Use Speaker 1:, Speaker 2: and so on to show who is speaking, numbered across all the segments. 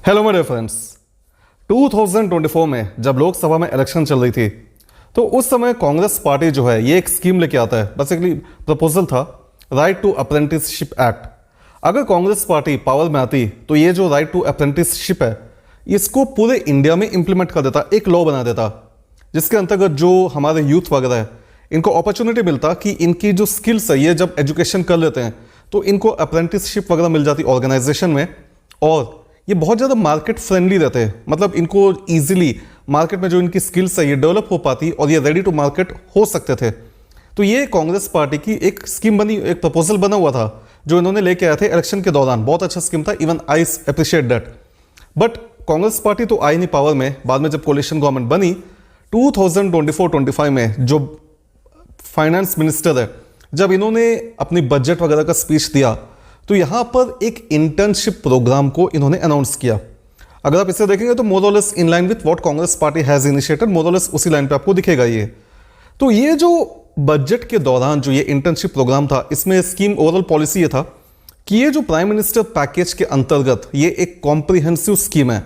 Speaker 1: Hello मेरे friends. 2024 में जब लोकसभा में इलेक्शन चल रही थी तो उस समय कांग्रेस पार्टी जो है ये एक स्कीम लेके आता है। बेसिकली प्रपोजल था राइट टू अप्रेंटिसशिप एक्ट। अगर कांग्रेस पार्टी पावर में आती तो ये जो राइट टू अप्रेंटिसशिप है इसको पूरे इंडिया में इंप्लीमेंट कर देता, एक लॉ बना देता जिसके अंतर्गत जो हमारे यूथ वगैरह है इनको अपॉर्चुनिटी मिलता कि इनकी जो स्किल्स है ये जब एजुकेशन कर लेते हैं तो इनको अप्रेंटिसशिप वगैरह मिल जाती ऑर्गेनाइजेशन में, और ये बहुत ज़्यादा मार्केट फ्रेंडली रहते हैं। मतलब इनको इजीली मार्केट में जो इनकी स्किल्स है ये डेवलप हो पाती और ये रेडी टू मार्केट हो सकते थे। तो ये कांग्रेस पार्टी की एक स्कीम बनी, एक प्रपोजल बना हुआ था जो इन्होंने लेके आए थे इलेक्शन के दौरान। बहुत अच्छा स्कीम था, even I appreciate that. But Congress party तो आई नहीं पावर में। बाद में जब कोलिशन गवर्नमेंट बनी 2024-25 में जो फाइनेंस मिनिस्टर है जब इन्होंने अपनी बजट वगैरह का स्पीच दिया तो यहां पर एक इंटर्नशिप प्रोग्राम को इन्होंने अनाउंस किया। अगर आप इसे देखेंगे तो more or less in line with what Congress party has initiated, more or less उसी लाइन पे आपको दिखेगा ये। तो ये जो बजट के दौरान जो ये इंटर्नशिप प्रोग्राम था इसमें स्कीम ओवरऑल पॉलिसी ये था कि ये जो प्राइम मिनिस्टर पैकेज के अंतर्गत ये एक कॉम्प्रिहेंसिव स्कीम है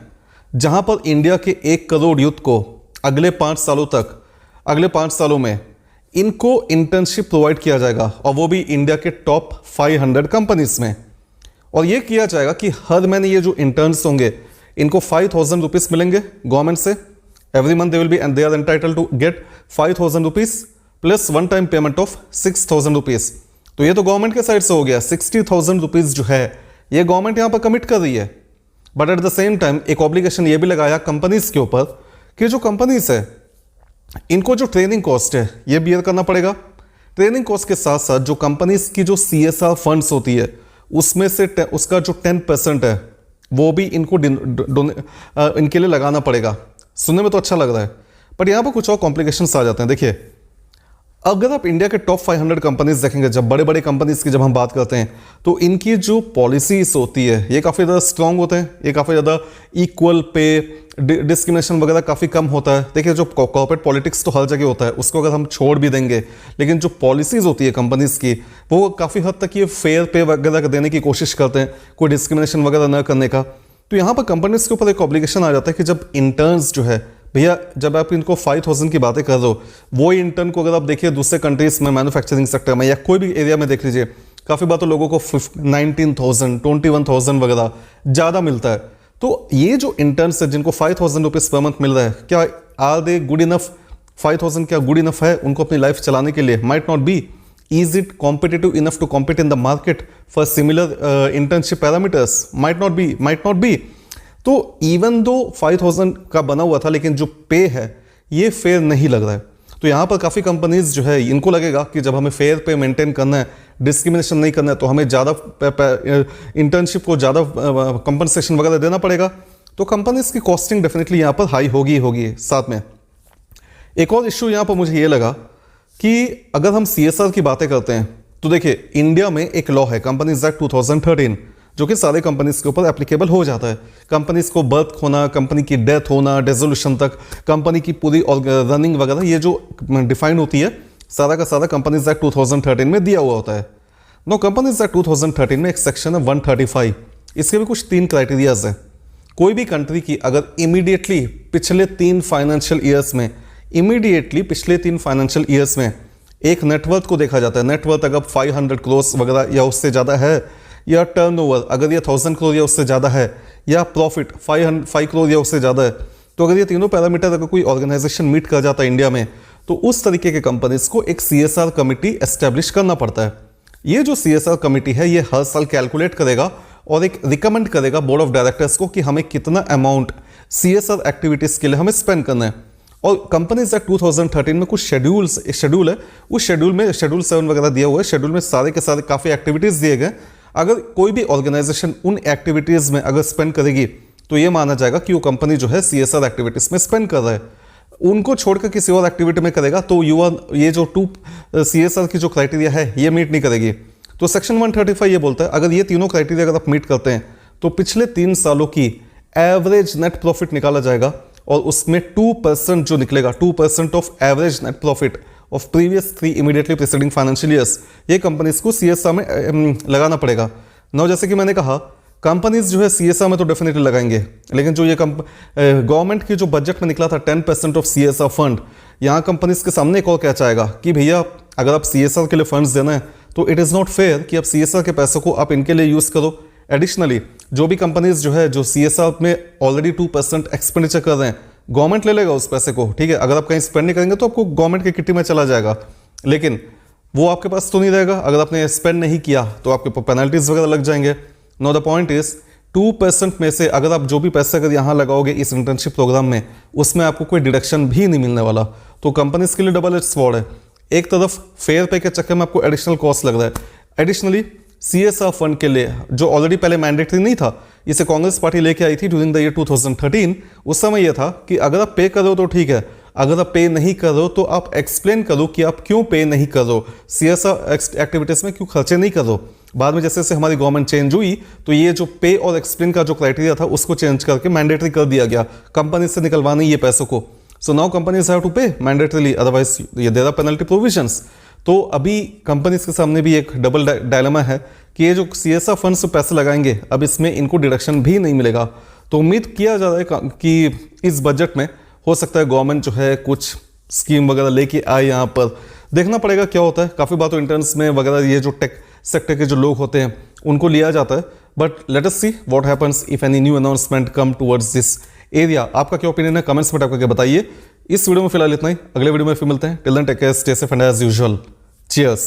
Speaker 1: जहां पर इंडिया के 1 करोड़ यूथ को अगले 5 सालों में इनको इंटर्नशिप प्रोवाइड किया जाएगा, और वो भी इंडिया के टॉप 500 कंपनीज में। और ये किया जाएगा कि हर महीने ये जो इंटर्न्स होंगे इनको 5,000 रुपीज मिलेंगे गवर्नमेंट से। Every month they will be and they are entitled to get 5,000 rupees plus one time payment of 6,000 rupees. तो ये तो गवर्नमेंट के साइड से हो गया। 60,000 रुपीज जो है ये गवर्नमेंट यहां पर कमिट कर रही है। But at the same time एक ऑब्लिगेशन ये भी लगाया कंपनीज के ऊपर कि जो कंपनीज है इनको जो ट्रेनिंग कॉस्ट है ये बियर करना पड़ेगा। ट्रेनिंग कॉस्ट के साथ साथ जो कंपनीज की जो CSR फंड्स होती है उसमें से उसका जो 10% है वो भी इनको इनके लिए लगाना पड़ेगा। सुनने में तो अच्छा लग रहा है बट यहां पर कुछ और कॉम्प्लिकेशंस आ जाते हैं। देखिए, अगर आप इंडिया के टॉप 500 कंपनीज देखेंगे, जब बड़े बड़े कंपनीज की जब हम बात करते हैं तो इनकी जो पॉलिसीज होती है ये काफ़ी ज़्यादा स्ट्रांग होते हैं। ये काफ़ी ज़्यादा इक्वल पे, डिस्क्रिमिनेशन वगैरह काफ़ी कम होता है। देखिए, जो कॉर्पोरेट पॉलिटिक्स तो हर जगह होता है, उसको अगर हम छोड़ भी देंगे लेकिन जो पॉलिसीज होती है कंपनीज की वो काफ़ी हद तक ये फेयर पे वगैरह देने की कोशिश करते हैं, कोई डिस्क्रिमिनेशन वगैरह न करने का। तो यहाँ पर कंपनीज के ऊपर एक ऑब्लिगेशन आ जाता है कि जब इंटर्न्स जो है, भैया जब आप इनको 5,000 की बातें कर रहे हो, वो इंटर्न को अगर आप देखिए दूसरे कंट्रीज में मैन्युफैक्चरिंग सेक्टर में या कोई भी एरिया में देख लीजिए, काफ़ी बार तो लोगों को 19,000 21,000 वगैरह ज़्यादा मिलता है। तो ये जो इंटर्न्स है जिनको 5,000 रुपीज़ पर मंथ मिल रहा है, क्या आर दे गुड इनफ? 5,000 क्या गुड इनफ है उनको अपनी लाइफ चलाने के लिए? Might not be. Is it competitive enough to compete in the market for similar internship parameters? Might not be. तो इवन दो 5,000 का बना हुआ था लेकिन जो पे है ये फेयर नहीं लग रहा है। तो यहाँ पर काफ़ी कंपनीज जो है इनको लगेगा कि जब हमें फेयर पे मेंटेन करना है, डिस्क्रिमिनेशन नहीं करना है, तो हमें ज़्यादा इंटर्नशिप को ज़्यादा कंपनसेशन वगैरह देना पड़ेगा। तो कंपनीज की कॉस्टिंग डेफिनेटली यहाँ पर हाई होगी। साथ में एक और इश्यू यहाँ पर मुझे ये लगा कि अगर हम CSR की बातें करते हैं तो देखिए, इंडिया में एक लॉ है कंपनीज एक्ट 2013 जो कि सारे कंपनीज के ऊपर एप्लीकेबल हो जाता है। कंपनीज को बर्थ होना, कंपनी की डेथ होना, डिसोल्यूशन तक, कंपनी की पूरी रनिंग वगैरह ये जो डिफाइन होती है सारा का सारा कंपनीज एक्ट 2013 में दिया हुआ होता है। नो, कंपनीज एक्ट 2013 में एक सेक्शन है 135। इसके भी कुछ 3 क्राइटेरियाज हैं। कोई भी कंट्री की अगर इमीडिएटली पिछले 3 फाइनेंशियल ईयर्स में एक नेटवर्थ को देखा जाता है। नेटवर्थ अगर 500 करोड़ वगैरह या उससे ज़्यादा है, या टर्नओवर अगर ये 1,000 करोड़ या उससे ज़्यादा है, या प्रॉफिट 5 करोड़ या उससे ज़्यादा है, तो अगर ये तीनों पैरामीटर अगर कोई ऑर्गेनाइजेशन मीट कर जाता है इंडिया में तो उस तरीके के कंपनीज को एक CSR कमेटी एस्टेब्लिश करना पड़ता है। ये जो CSR कमेटी है ये हर साल कैलकुलेट करेगा और एक रिकमेंड करेगा बोर्ड ऑफ डायरेक्टर्स को कि हमें कितना अमाउंट CSR एक्टिविटीज़ के लिए हमें स्पेंड करना है। और कंपनीज एक्ट 2013 में कुछ शेड्यूल है, उस शेड्यूल में शेड्यूल 7 वगैरह दिया हुआ है। शेड्यूल में सारे के सारे काफ़ी एक्टिविटीज़ दिए गए। अगर कोई भी ऑर्गेनाइजेशन उन एक्टिविटीज़ में अगर स्पेंड करेगी तो ये माना जाएगा कि वो कंपनी जो है CSR एक्टिविटीज़ में स्पेंड कर रहा है। उनको छोड़कर किसी और एक्टिविटी में करेगा तो ये जो CSR की जो क्राइटेरिया है ये मीट नहीं करेगी। तो सेक्शन 135 ये बोलता है अगर ये तीनों क्राइटेरिया अगर आप मीट करते हैं तो पिछले 3 सालों की एवरेज नेट प्रॉफिट निकाला जाएगा और उसमें 2% जो निकलेगा, 2% of average net profit of previous 3 immediately preceding financial years, ये कंपनीज को CSR में लगाना पड़ेगा। नौ, जैसे कि मैंने कहा कंपनीज जो है CSR में तो डेफिनेटली लगाएंगे, लेकिन जो ये गवर्नमेंट की जो बजट में निकला था 10% ऑफ CSR फंड, यहाँ कंपनीज के सामने एक और क्या चाहेगा कि भैया अगर आप CSR के लिए फंड्स देना है तो इट इज़ नॉट फेयर कि आप CSR के पैसों को आप इनके लिए यूज़ करो। एडिशनली जो भी कंपनीज जो है जो CSR में ऑलरेडी 2% एक्सपेंडिचर कर रहे हैं, गवर्नमेंट ले लेगा उस पैसे को, ठीक है। अगर आप कहीं स्पेंड नहीं करेंगे तो आपको गवर्नमेंट की किट्टी में चला जाएगा, लेकिन वो आपके पास तो नहीं रहेगा। अगर आपने स्पेंड नहीं किया तो आपके ऊपर पेनल्टीज वगैरह लग जाएंगे। नो द पॉइंट इज 2% में से अगर आप जो भी पैसे अगर यहाँ लगाओगे इस इंटर्नशिप प्रोग्राम में, उसमें आपको कोई डिडक्शन भी नहीं मिलने वाला। तो कंपनीज के लिए डबल एज स्वॉर्ड है। एक तरफ फेयर पे के चक्कर में आपको एडिशनल कॉस्ट लग रहा है, एडिशनली CSR फंड के लिए जो ऑलरेडी पहले मैंडेटरी नहीं था, इसे कांग्रेस पार्टी लेके आई थी ड्यूरिंग द ईयर 2013। उस समय यह था कि अगर आप पे करो तो ठीक है, अगर आप पे नहीं करो तो आप एक्सप्लेन करो कि आप क्यों पे नहीं करो, CSR एक्टिविटीज में क्यों खर्चे नहीं करो। बाद में जैसे जैसे हमारी गवर्नमेंट चेंज हुई तो ये जो पे और एक्सप्लेन का जो क्राइटेरिया था उसको चेंज करके मैंडेटरी कर दिया गया, कंपनी से निकलवाने ये पैसों को। So now companies have to pay mandatorily, otherwise ये देयर आर पेनल्टी प्रोविजंस। तो अभी कंपनीज के सामने भी एक डबल डायलेमा है कि ये जो CSR फंड से पैसे लगाएंगे अब इसमें इनको डिडक्शन भी नहीं मिलेगा। तो उम्मीद किया जा रहा है कि इस बजट में हो सकता है गवर्नमेंट जो है कुछ स्कीम वगैरह लेके आए। यहाँ पर देखना पड़ेगा क्या होता है। काफ़ी बार तो इंटर्न्स में वगैरह ये जो टेक सेक्टर के जो लोग होते हैं उनको लिया जाता है, but let us see what happens if any new announcement come towards this area. आपका क्या ओपिनियन है, कमेंट्स में टाइप करके बताइए। इस वीडियो में फिलहाल इतना ही, अगले वीडियो में फिर मिलते हैं। Till then take care, stay safe and as usual, cheers.